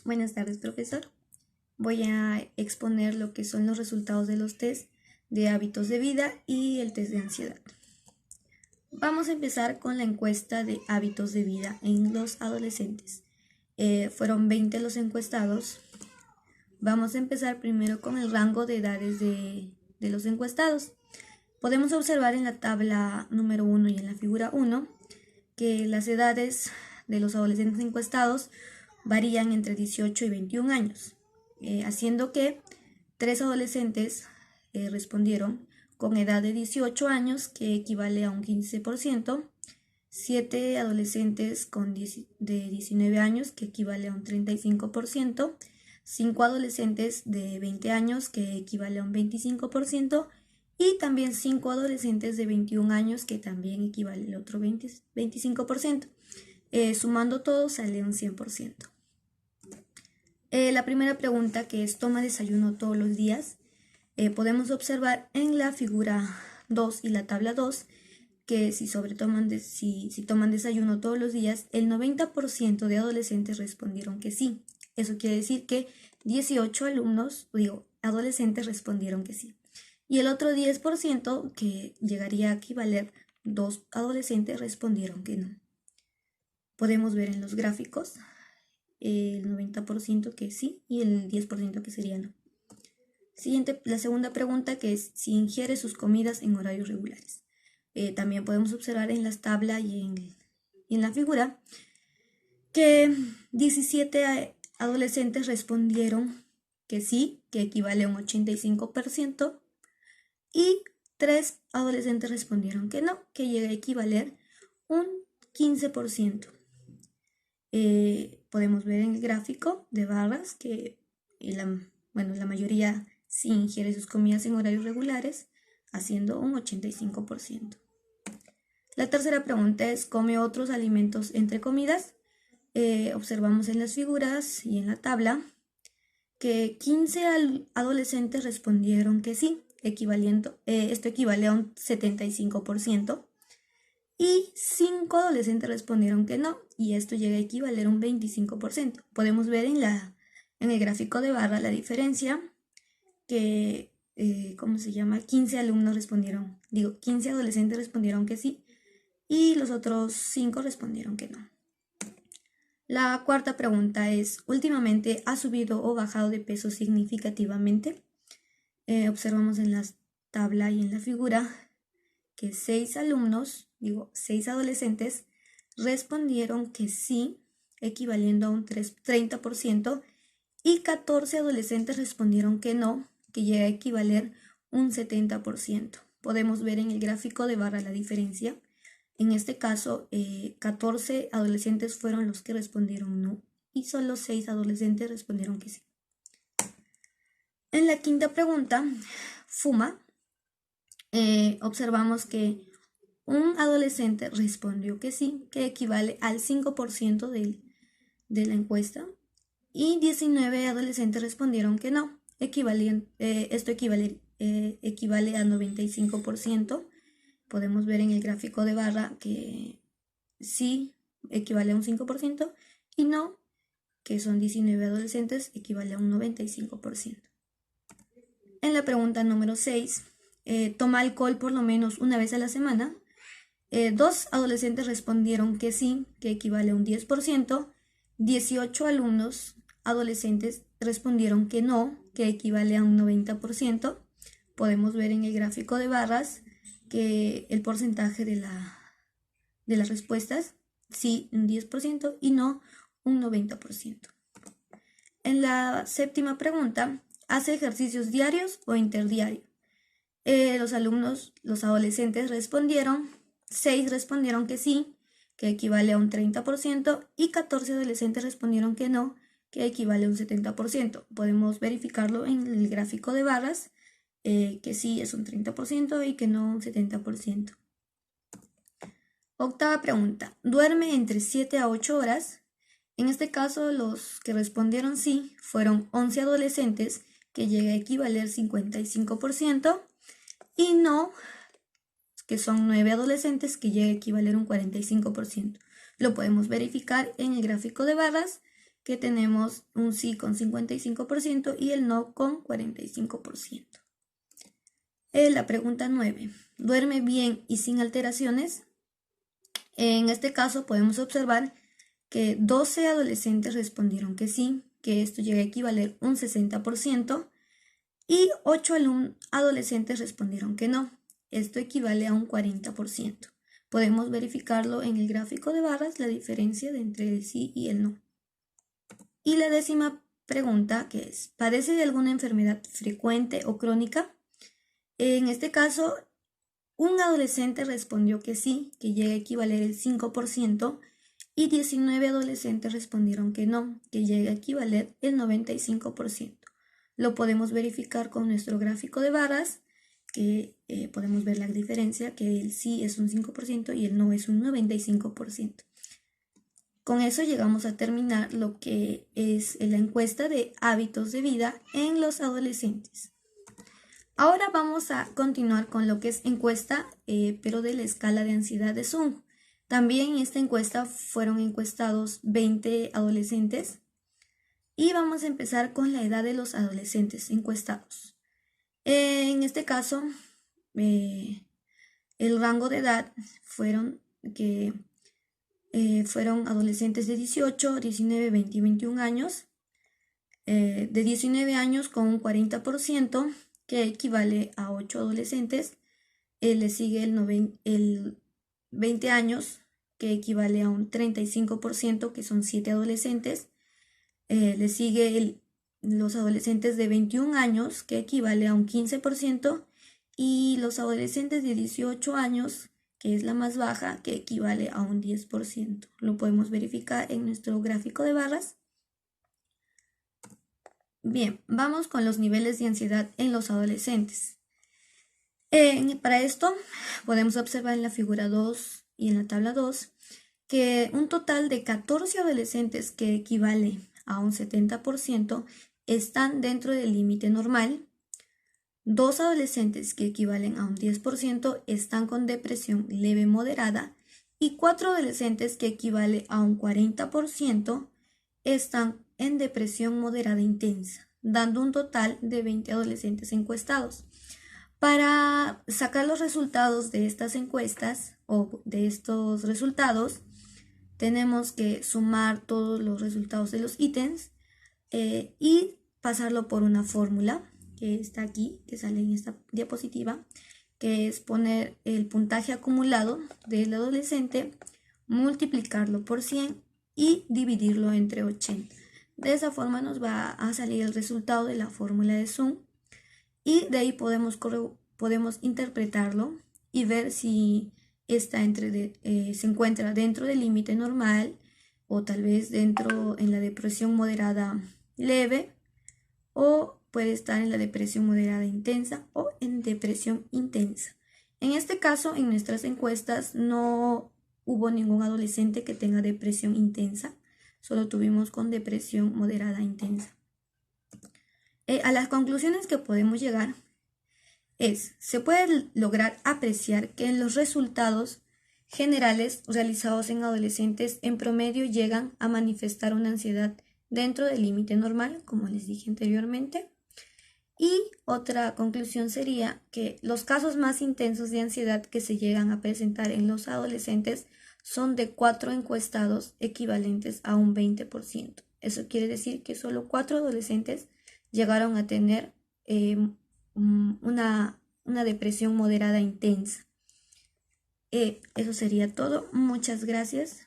Buenas tardes, profesor. Voy a exponer lo que son los resultados de los test de hábitos de vida y el test de ansiedad. Vamos a empezar con la encuesta de hábitos de vida en los adolescentes. Fueron 20 los encuestados. Vamos a empezar primero con el rango de edades de los encuestados. Podemos observar en la tabla número 1 y en la figura 1 que las edades de los adolescentes encuestados varían entre 18 y 21 años, haciendo que 3 adolescentes respondieron con edad de 18 años, que equivale a un 15%, 7 adolescentes de 19 años, que equivale a un 35%, 5 adolescentes de 20 años, que equivale a un 25%, y también 5 adolescentes de 21 años, que también equivale al otro 25%. Sumando todo sale un 100%. La primera pregunta, que es ¿toma desayuno todos los días? Podemos observar en la figura 2 y la tabla 2 que si toman desayuno todos los días, el 90% de adolescentes respondieron que sí. Eso quiere decir que 18 adolescentes respondieron que sí. Y el otro 10%, que llegaría a equivaler 2 adolescentes, respondieron que no. Podemos ver en los gráficos el 90% que sí y el 10% que sería no. La segunda pregunta, que es si ingiere sus comidas en horarios regulares. También podemos observar en las tablas y en la figura que 17 adolescentes respondieron que sí, que equivale a un 85%, y 3 adolescentes respondieron que no, que llega a equivaler un 15%. Podemos ver en el gráfico de barras que la mayoría sí ingiere sus comidas en horarios regulares, haciendo un 85%. La tercera pregunta es ¿come otros alimentos entre comidas? Observamos en las figuras y en la tabla que 15 adolescentes respondieron que sí, esto equivale a un 75%. Y 5 adolescentes respondieron que no, y esto llega a equivaler a un 25%. Podemos ver en el gráfico de barra la diferencia, que 15 adolescentes respondieron que sí, y los otros 5 respondieron que no. La cuarta pregunta es, ¿últimamente ha subido o bajado de peso significativamente? Observamos en la tabla y en la figura que 6 adolescentes respondieron que sí, equivaliendo a un 30%, y 14 adolescentes respondieron que no, que llega a equivaler un 70%. Podemos ver en el gráfico de barra la diferencia. En este caso, 14 adolescentes fueron los que respondieron no, y solo 6 adolescentes respondieron que sí. En la quinta pregunta, ¿fuma? Observamos que un adolescente respondió que sí, que equivale al 5% de la encuesta, y 19 adolescentes respondieron que no, esto equivale a 95%. Podemos ver en el gráfico de barra que sí equivale a un 5% y no, que son 19 adolescentes, equivale a un 95%. En la pregunta número 6, ¿toma alcohol por lo menos una vez a la semana? 2 adolescentes respondieron que sí, que equivale a un 10%. 18 alumnos adolescentes respondieron que no, que equivale a un 90%. Podemos ver en el gráfico de barras que el porcentaje de las respuestas, sí un 10% y no un 90%. En la séptima pregunta, ¿hace ejercicios diarios o interdiario? Los adolescentes respondieron, 6 respondieron que sí, que equivale a un 30%, y 14 adolescentes respondieron que no, que equivale a un 70%. Podemos verificarlo en el gráfico de barras, que sí es un 30% y que no un 70%. Octava pregunta, ¿duerme entre 7 a 8 horas? En este caso, los que respondieron sí fueron 11 adolescentes, que llega a equivaler 55%, y no, que son 9 adolescentes, que llega a equivaler un 45%. Lo podemos verificar en el gráfico de barras, que tenemos un sí con 55% y el no con 45%. La pregunta 9. ¿Duerme bien y sin alteraciones? En este caso podemos observar que 12 adolescentes respondieron que sí, que esto llega a equivaler un 60%, y 8 adolescentes respondieron que no. Esto equivale a un 40%. Podemos verificarlo en el gráfico de barras, la diferencia entre el sí y el no. Y la 10ª pregunta, que es, ¿padece de alguna enfermedad frecuente o crónica? En este caso, un adolescente respondió que sí, que llega a equivaler el 5%, y 19 adolescentes respondieron que no, que llega a equivaler el 95%. Lo podemos verificar con nuestro gráfico de barras, que podemos ver la diferencia, que el sí es un 5% y el no es un 95%. Con eso llegamos a terminar lo que es la encuesta de hábitos de vida en los adolescentes. Ahora vamos a continuar con lo que es encuesta, pero de la escala de ansiedad de Sung. También en esta encuesta fueron encuestados 20 adolescentes y vamos a empezar con la edad de los adolescentes encuestados. En este caso, el rango de edad fueron adolescentes de 18, 19, 20 y 21 años, de 19 años con un 40%, que equivale a 8 adolescentes. Le sigue el 20 años, que equivale a un 35%, que son 7 adolescentes. Le sigue los adolescentes de 21 años, que equivale a un 15%, y los adolescentes de 18 años, que es la más baja, que equivale a un 10%. Lo podemos verificar en nuestro gráfico de barras. Bien, vamos con los niveles de ansiedad en los adolescentes. Para esto podemos observar en la figura 2 y en la tabla 2 que un total de 14 adolescentes, que equivale a un 70%, están dentro del límite normal. 2 adolescentes, que equivalen a un 10%, están con depresión leve moderada, y 4 adolescentes, que equivale a un 40%, están en depresión moderada intensa, dando un total de 20 adolescentes encuestados. Para sacar los resultados de estas encuestas o de estos resultados, tenemos que sumar todos los resultados de los ítems y pasarlo por una fórmula que está aquí, que sale en esta diapositiva, que es poner el puntaje acumulado del adolescente, multiplicarlo por 100 y dividirlo entre 80. De esa forma nos va a salir el resultado de la fórmula de Sung, y de ahí podemos interpretarlo y ver si se encuentra dentro del límite normal, o tal vez en la depresión moderada leve, o puede estar en la depresión moderada intensa o en depresión intensa. En este caso, en nuestras encuestas no hubo ningún adolescente que tenga depresión intensa, solo tuvimos con depresión moderada intensa. A las conclusiones que podemos llegar se puede lograr apreciar que en los resultados generales realizados en adolescentes, en promedio llegan a manifestar una ansiedad dentro del límite normal, como les dije anteriormente. Y otra conclusión sería que los casos más intensos de ansiedad que se llegan a presentar en los adolescentes son de 4 encuestados, equivalentes a un 20%. Eso quiere decir que solo 4 adolescentes llegaron a tener una depresión moderada intensa. Eso sería todo. Muchas gracias.